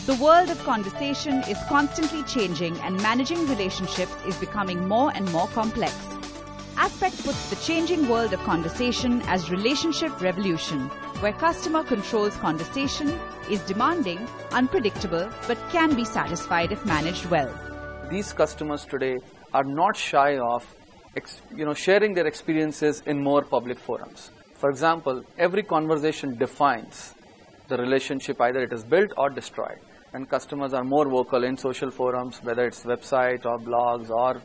The world of conversation is constantly changing and managing relationships is becoming more and more complex. Aspect puts the changing world of conversation as relationship revolution, where customer controls conversation, is demanding, unpredictable, but can be satisfied if managed well. These customers today are not shy of sharing their experiences in more public forums. For example, every conversation defines the relationship, either it is built or destroyed. And customers are more vocal in social forums, whether it's website or blogs or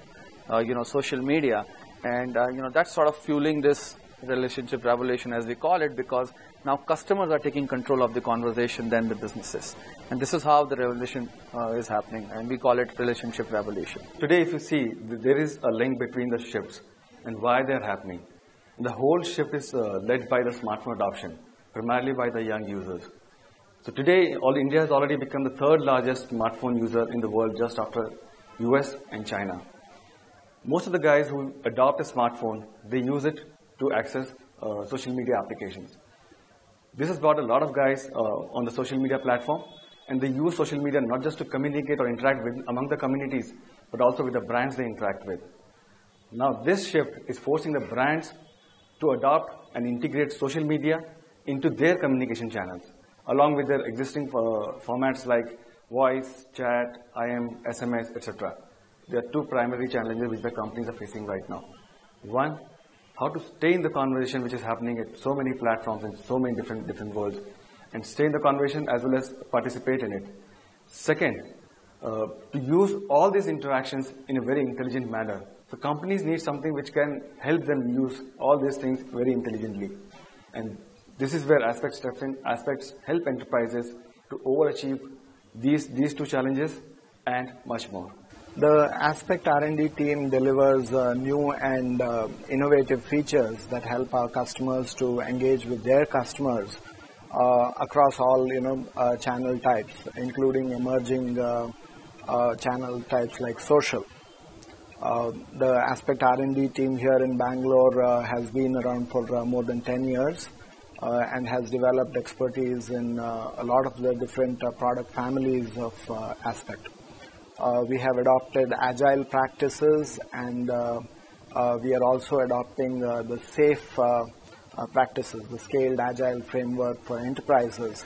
social media, and that's sort of fueling this relationship revolution, as we call it, because now customers are taking control of the conversation than the businesses, and this is how the revolution is happening, and we call it relationship revolution. Today, if you see, there is a link between the shifts and why they are happening. The whole shift is led by the smartphone adoption, primarily by the young users. So today, India has already become the third largest smartphone user in the world, just after US and China. Most of the guys who adopt a smartphone, they use it to access social media applications. This has brought a lot of guys on the social media platform, and they use social media not just to communicate or interact with among the communities, but also with the brands they interact with. Now this shift is forcing the brands to adopt and integrate social media into their communication channels, along with their existing formats like voice, chat, IM, SMS, etc. There are two primary challenges which the companies are facing right now. One, how to stay in the conversation which is happening at so many platforms in so many different worlds, and stay in the conversation as well as participate in it. Second, to use all these interactions in a very intelligent manner. So companies need something which can help them use all these things very intelligently. And this is where Aspect steps in. Aspects help enterprises to overachieve these two challenges and much more. The Aspect R&D team delivers new and innovative features that help our customers to engage with their customers across all channel types, including emerging channel types like social. The Aspect R&D team here in Bangalore has been around for more than 10 years and has developed expertise in a lot of the different product families of Aspect. We have adopted agile practices, and we are also adopting the SAFe practices, the Scaled Agile Framework for enterprises,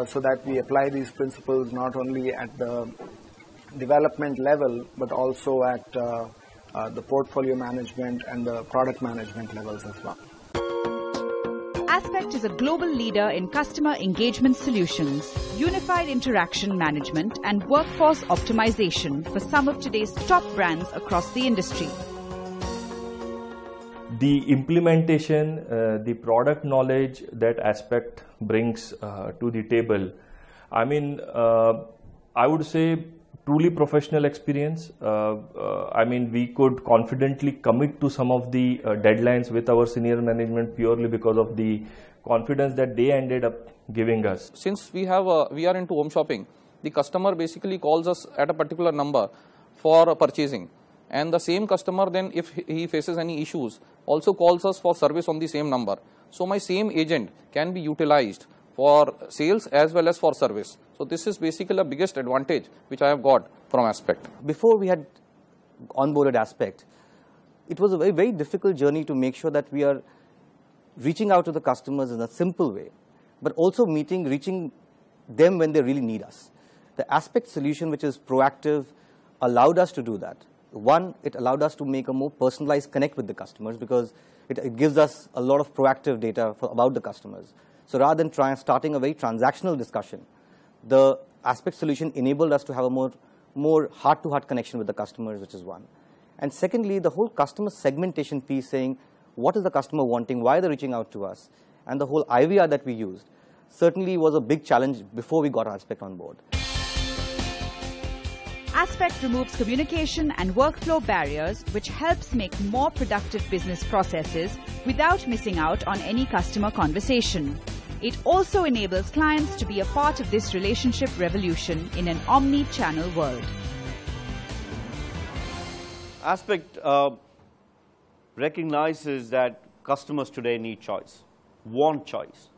so that we apply these principles not only at the development level, but also at the portfolio management and the product management levels as well. Aspect is a global leader in customer engagement solutions, unified interaction management, and workforce optimization for some of today's top brands across the industry. The implementation, the product knowledge that Aspect brings to the table, I mean, I would say truly professional experience. I mean, we could confidently commit to some of the deadlines with our senior management purely because of the confidence that they ended up giving us. Since we are into home shopping, the customer basically calls us at a particular number for purchasing, and the same customer then, if he faces any issues, also calls us for service on the same number. So my same agent can be utilized for sales as well as for service. So this is basically the biggest advantage which I have got from Aspect. Before we had onboarded Aspect, it was a very, very difficult journey to make sure that we are reaching out to the customers in a simple way, but also reaching them when they really need us. The Aspect solution, which is proactive, allowed us to do that. One, it allowed us to make a more personalized connect with the customers because it gives us a lot of proactive data about the customers. So rather than starting a very transactional discussion, the Aspect solution enabled us to have a more heart-to-heart connection with the customers, which is one. And secondly, the whole customer segmentation piece, saying what is the customer wanting, why they're reaching out to us, and the whole IVR that we used certainly was a big challenge before we got Aspect on board. Aspect removes communication and workflow barriers, which helps make more productive business processes without missing out on any customer conversation. It also enables clients to be a part of this relationship revolution in an omni-channel world. Aspect recognizes that customers today need choice, want choice.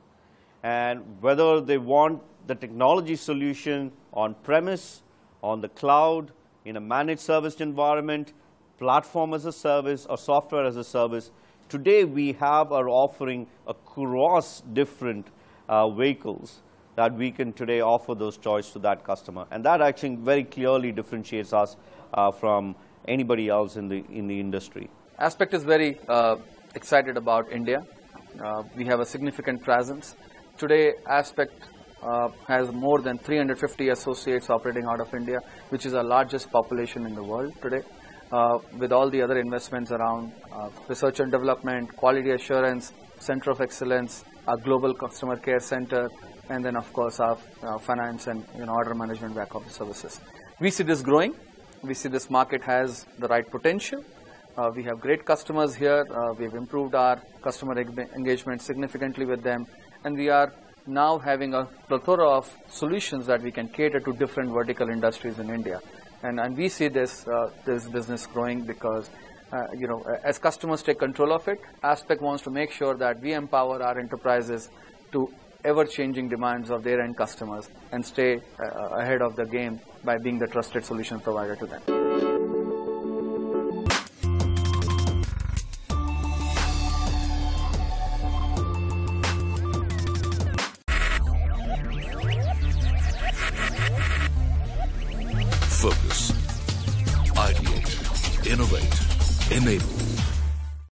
And whether they want the technology solution on premise, on the cloud, in a managed service environment, platform as a service, or software as a service. Today we have our offering across different vehicles that we can today offer those choice to that customer. And that actually very clearly differentiates us from anybody else in the industry. Aspect is very excited about India. We have a significant presence. Today, Aspect has more than 350 associates operating out of India, which is our largest population in the world today. With all the other investments around research and development, quality assurance, center of excellence, our global customer care center, and then of course our finance and order management back office services. We see this growing. We see this market has the right potential. We have great customers here. We've improved our customer engagement significantly with them, and we are now having a plethora of solutions that we can cater to different vertical industries in India. And we see this business growing because as customers take control of it, Aspect wants to make sure that we empower our enterprises to ever-changing demands of their end customers and stay ahead of the game by being the trusted solution provider to them. Focus, ideate, innovate, enable.